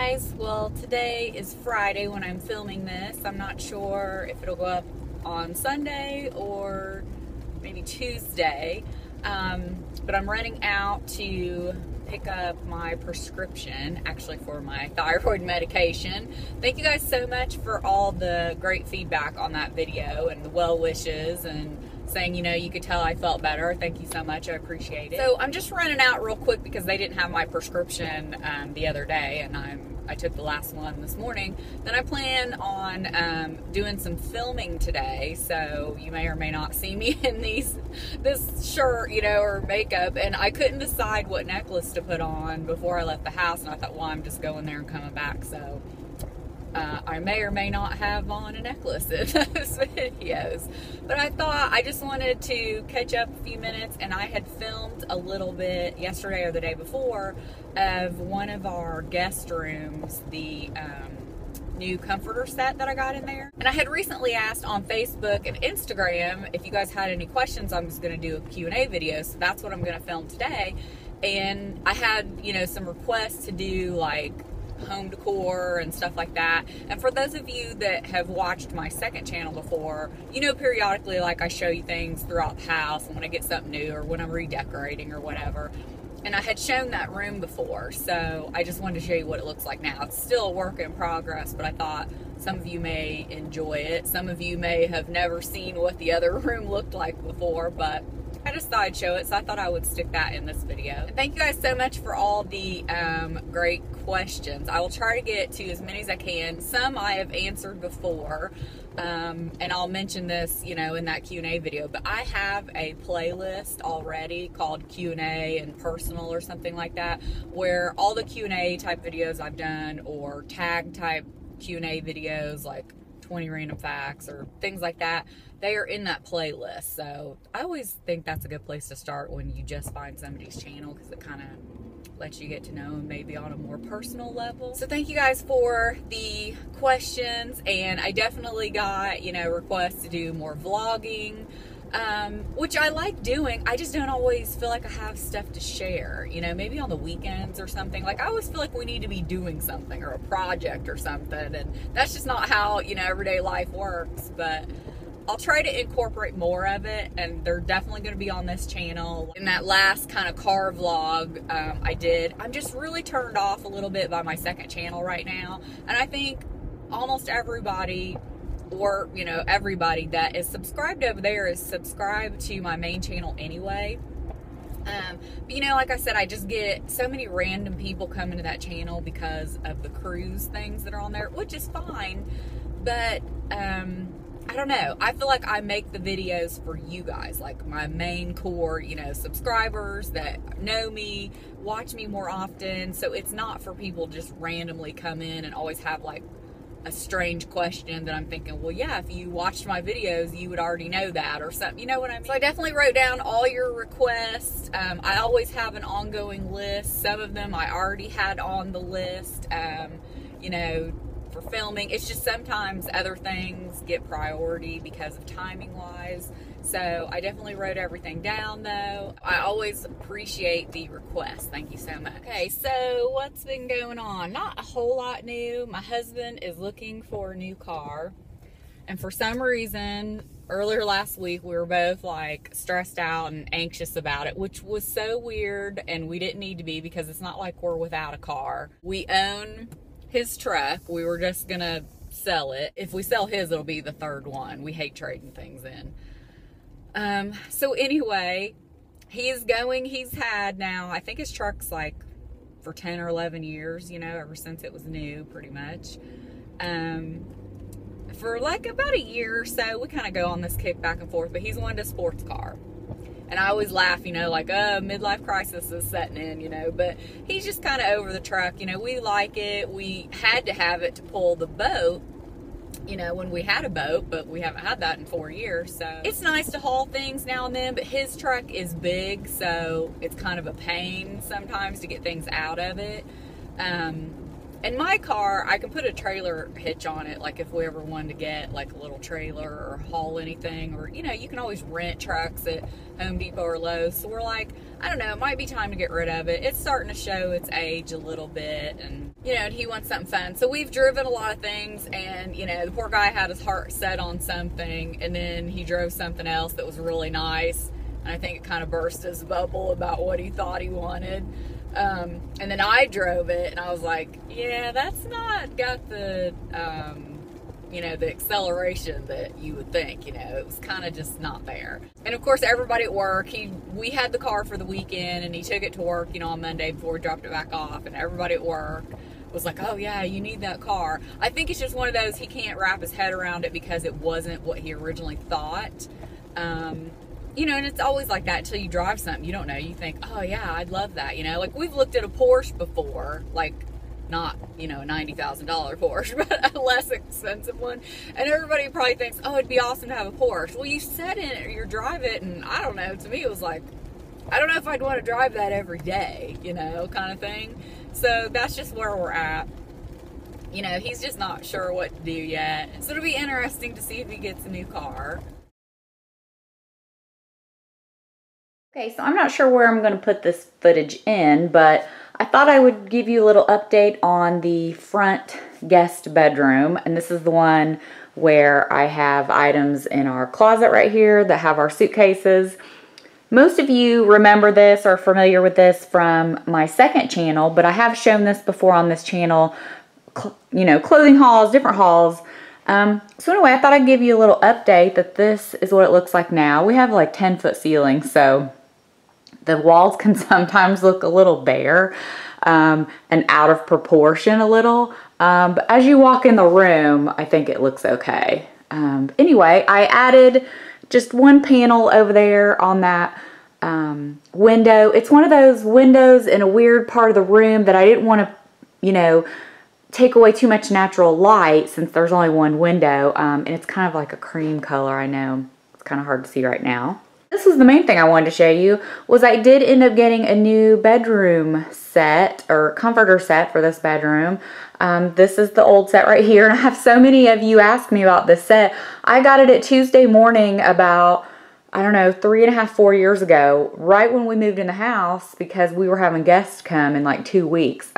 guys, well today is Friday when I'm filming this. I'm not sure if it'll go up on Sunday or maybe Tuesday, but I'm running out to pick up my prescription, actually for my thyroid medication. Thank you guys so much for all the great feedback on that video and the well wishes and saying, you know, you could tell I felt better. Thank you so much. I appreciate it. So I'm just running out real quick because they didn't have my prescription the other day, and I took the last one this morning. Then I plan on doing some filming today, so you may or may not see me in this shirt, you know, or makeup. And I couldn't decide what necklace to put on before I left the house, and I thought, well, I'm just going there and coming back, so I may or may not have on a necklace in those videos. But I thought I just wanted to catch up a few minutes, and I had filmed a little bit yesterday or the day before of one of our guest rooms, the new comforter set that I got in there. And I had recently asked on Facebook and Instagram if you guys had any questions. I was going to do a Q&A video, so that's what I'm going to film today. And I had, you know, some requests to do like home decor and stuff like that. And for those of you that have watched my second channel before, you know, periodically, like, I show you things throughout the house when I get something new or when I'm redecorating or whatever. And I had shown that room before, so I just wanted to show you what it looks like now. It's still a work in progress, but I thought some of you may enjoy it. Some of you may have never seen what the other room looked like before, but I just thought I'd show it, so I thought I would stick that in this video. And thank you guys so much for all the great questions. I will try to get to as many as I can. Some I have answered before, and I'll mention this, you know, in that Q&A video, but I have a playlist already called Q&A and Personal or something like that, where all the Q&A type videos I've done, or tag type Q&A videos like 20 random facts or things like that, they are in that playlist. So I always think that's a good place to start when you just find somebody's channel, because it kind of lets you get to know them maybe on a more personal level. So thank you guys for the questions, and I definitely got, you know, requests to do more vlogging, which I like doing. I just don't always feel like I have stuff to share, you know, maybe on the weekends or something. Like, I always feel like we need to be doing something or a project or something, and that's just not how, you know, everyday life works. But I'll try to incorporate more of it, and they're definitely going to be on this channel. In that last kind of car vlog I'm just really turned off a little bit by my second channel right now, and I think almost everybody, or, you know, everybody that is subscribed over there is subscribed to my main channel anyway. But, you know, like I said, I just get so many random people coming to that channel because of the cruise things that are on there, which is fine, but I don't know. I feel like I make the videos for you guys, like my main core, you know, subscribers that know me, watch me more often. So it's not for people to just randomly come in and always have like a strange question that I'm thinking, well, yeah, if you watched my videos, you would already know that or something. You know what I mean? So I definitely wrote down all your requests. I always have an ongoing list. Some of them I already had on the list, you know, for filming. It's just sometimes other things get priority because of timing wise. So I definitely wrote everything down though. I always appreciate the requests. Thank you so much. Okay, so what's been going on? Not a whole lot new. My husband is looking for a new car, and for some reason earlier last week we were both like stressed out and anxious about it, which was so weird, and we didn't need to be, because it's not like we're without a car. We own his truck. We were just gonna sell it. If we sell his, it'll be the third one. We hate trading things in. So anyway, he's had now, I think his truck's like for 10 or 11 years, you know, ever since it was new, pretty much. For like about a year or so, we kind of go on this kick back and forth, but he's wanted a sports car. And I always laugh, you know, like, oh, midlife crisis is setting in, you know, but he's just kind of over the truck. You know, we like it. We had to have it to pull the boat, you know, when we had a boat, but we haven't had that in 4 years. So it's nice to haul things now and then, but his truck is big, so it's kind of a pain sometimes to get things out of it. And my car, I can put a trailer hitch on it, like if we ever wanted to get like a little trailer or haul anything, or, you know, you can always rent trucks at Home Depot or Lowe's. So we're like, I don't know, it might be time to get rid of it. It's starting to show its age a little bit, and, you know, and he wants something fun. So we've driven a lot of things, and, you know, the poor guy had his heart set on something, and then he drove something else that was really nice. And I think it kind of burst his bubble about what he thought he wanted. And then I drove it, and I was like, yeah, that's not got the, you know, the acceleration that you would think, you know, it was kind of just not there. And of course, everybody at work, we had the car for the weekend, and he took it to work, you know, on Monday before we dropped it back off, and everybody at work was like, oh yeah, you need that car. I think it's just one of those, he can't wrap his head around it because it wasn't what he originally thought. You know, and it's always like that until you drive something. You don't know. You think, oh, yeah, I'd love that. You know, like we've looked at a Porsche before, like not, you know, a $90,000 Porsche, but a less expensive one. And everybody probably thinks, oh, it'd be awesome to have a Porsche. Well, you sit in it or you drive it, and I don't know. To me, it was like, I don't know if I'd want to drive that every day, you know, kind of thing. So that's just where we're at. You know, he's just not sure what to do yet. So it'll be interesting to see if he gets a new car. Okay, so I'm not sure where I'm going to put this footage in, but I thought I would give you a little update on the front guest bedroom. And this is the one where I have items in our closet right here that have our suitcases. Most of you remember this or are familiar with this from my second channel, but I have shown this before on this channel, you know, clothing hauls, different hauls. So anyway, I thought I'd give you a little update that this is what it looks like now. We have like 10-foot ceilings, so the walls can sometimes look a little bare and out of proportion a little. But as you walk in the room, I think it looks okay. Anyway, I added just one panel over there on that window. It's one of those windows in a weird part of the room that I didn't want to, you know, take away too much natural light since there's only one window. And it's kind of like a cream color. I know it's kind of hard to see right now. This was the main thing I wanted to show you, was I did end up getting a new bedroom set or comforter set for this bedroom. This is the old set right here, and I have so many of you ask me about this set. I got it at Tuesday morning about, I don't know, 3.5, 4 years ago, right when we moved in the house because we were having guests come in like 2 weeks.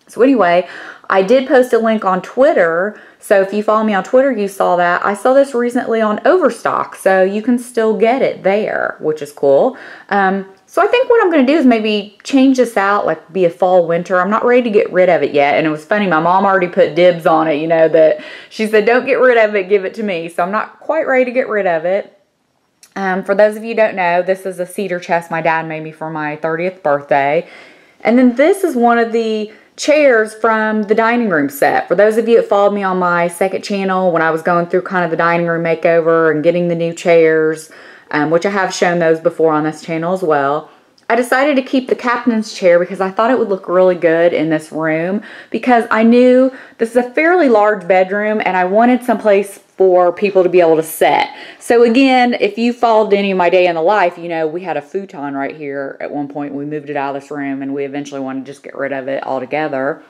So anyway, I did post a link on Twitter. So if you follow me on Twitter, you saw that. I saw this recently on Overstock, so you can still get it there, which is cool. So I think what I'm going to do is maybe change this out, like be a fall winter. I'm not ready to get rid of it yet. And it was funny, my mom already put dibs on it, you know, that she said, don't get rid of it, give it to me. So I'm not quite ready to get rid of it. For those of you who don't know, this is a cedar chest my dad made me for my 30th birthday. And then this is one of the chairs from the dining room set. For those of you that followed me on my second channel when I was going through kind of the dining room makeover and getting the new chairs, which I have shown those before on this channel as well, I decided to keep the captain's chair because I thought it would look really good in this room because I knew this is a fairly large bedroom and I wanted someplace for people to be able to sit. So again, if you followed any of my day in the life, you know we had a futon right here at one point. We moved it out of this room and we eventually wanted to just get rid of it altogether.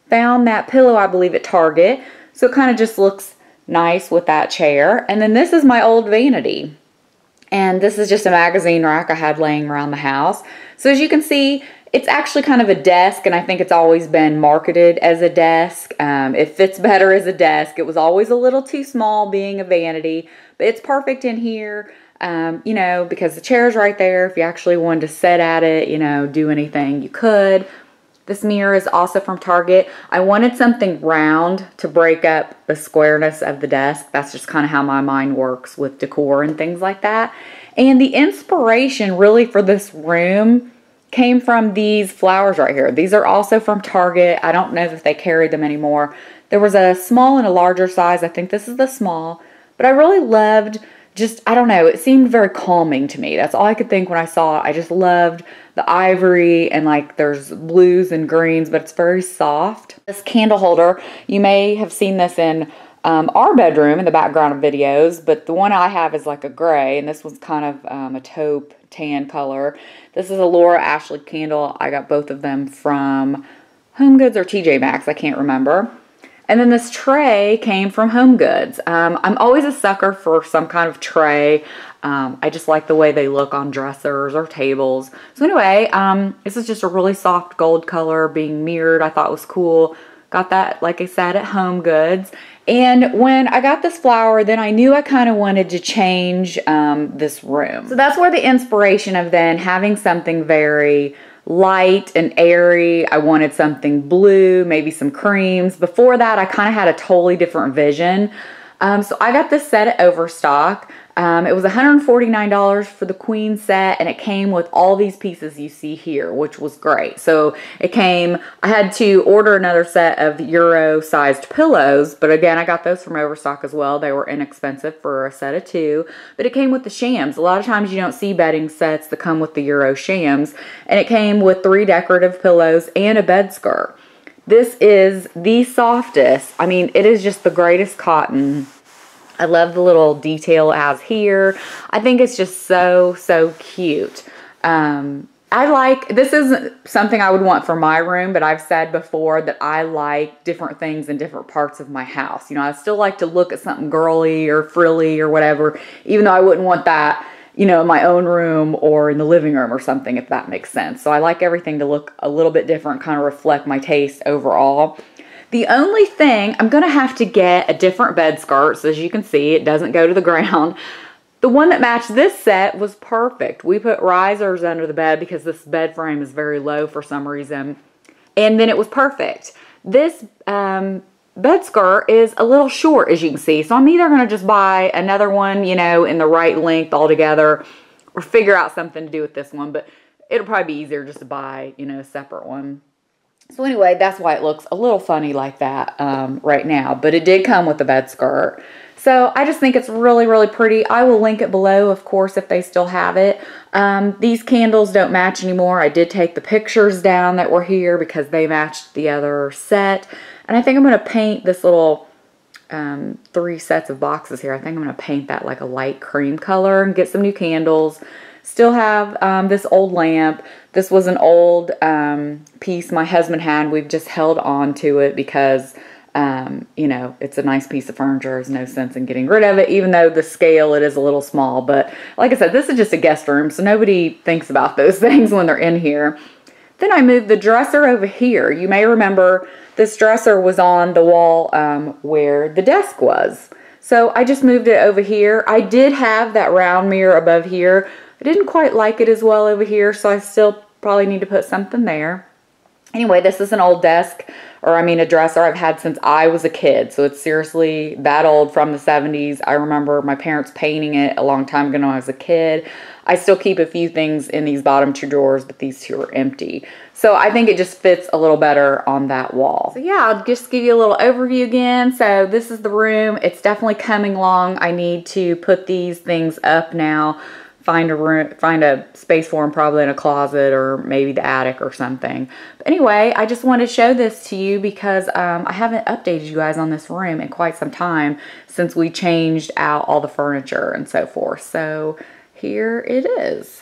Found that pillow, I believe, at Target. So it kind of just looks nice with that chair. And then this is my old vanity. And this is just a magazine rack I had laying around the house. So as you can see, it's actually kind of a desk, and I think it's always been marketed as a desk. It fits better as a desk. It was always a little too small being a vanity, but it's perfect in here, you know, because the chair's right there. If you actually wanted to sit at it, you know, do anything, you could. This mirror is also from Target. I wanted something round to break up the squareness of the desk. That's just kind of how my mind works with decor and things like that. And the inspiration really for this room came from these flowers right here. These are also from Target. I don't know if they carry them anymore. There was a small and a larger size. I think this is the small. But I really loved just, I don't know, it seemed very calming to me. That's all I could think when I saw it. I just loved the ivory and like there's blues and greens, but it's very soft. This candle holder, you may have seen this in our bedroom in the background of videos, but the one I have is like a gray, and this one's kind of a taupe tan color. This is a Laura Ashley candle. I got both of them from Home Goods or TJ Maxx, I can't remember. And then this tray came from Home Goods. I'm always a sucker for some kind of tray. I just like the way they look on dressers or tables. So anyway, this is just a really soft gold color being mirrored. I thought was cool. Got that, like I said, at Home Goods. And when I got this flower, then I knew I kind of wanted to change this room. So that's where the inspiration of then having something very light and airy. I wanted something blue, maybe some creams. Before that, I kind of had a totally different vision. So I got this set at Overstock. It was $149 for the queen set, and it came with all these pieces you see here, which was great. So it came, I had to order another set of Euro-sized pillows, but again, I got those from Overstock as well. They were inexpensive for a set of 2, but it came with the shams. A lot of times you don't see bedding sets that come with the Euro shams, and it came with 3 decorative pillows and a bed skirt. This is the softest. I mean, it is just the greatest cotton. I love the little detail it has here. I think it's just so, so cute. This isn't something I would want for my room, but I've said before that I like different things in different parts of my house. You know, I still like to look at something girly or frilly or whatever, even though I wouldn't want that, you know, in my own room or in the living room or something, if that makes sense. So I like everything to look a little bit different, kind of reflect my taste overall. The only thing, I'm going to have to get a different bed skirt. So as you can see, it doesn't go to the ground. The one that matched this set was perfect. We put risers under the bed because this bed frame is very low for some reason. And then it was perfect. This bed skirt is a little short, as you can see. So I'm either going to just buy another one, you know, in the right length altogether, or figure out something to do with this one. But it'll probably be easier just to buy, you know, a separate one. So anyway, that's why it looks a little funny like that right now. But it did come with the bed skirt. So I just think it's really, really pretty. I will link it below, of course, if they still have it. These candles don't match anymore. I did take the pictures down that were here because they matched the other set. And I think I'm going to paint this little 3 sets of boxes here. I think I'm going to paint that like a light cream color and get some new candles. Still have this old lamp. This was an old piece my husband had. We've just held on to it because, you know, it's a nice piece of furniture. There's no sense in getting rid of it, even though the scale, it is a little small. But like I said, this is just a guest room, so nobody thinks about those things when they're in here. Then I moved the dresser over here. You may remember this dresser was on the wall where the desk was. So I just moved it over here. I did have that round mirror above here. I didn't quite like it as well over here, so I still probably need to put something there. Anyway, this is an old desk, or I mean a dresser I've had since I was a kid. So it's seriously that old, from the 70s. I remember my parents painting it a long time ago when I was a kid. I still keep a few things in these bottom 2 drawers, but these 2 are empty. So I think it just fits a little better on that wall. So yeah, I'll just give you a little overview again. So this is the room. It's definitely coming along. I need to put these things up now. Find a space for them, probably in a closet or maybe the attic or something. But anyway, I just wanted to show this to you because I haven't updated you guys on this room in quite some time since we changed out all the furniture and so forth. So here it is.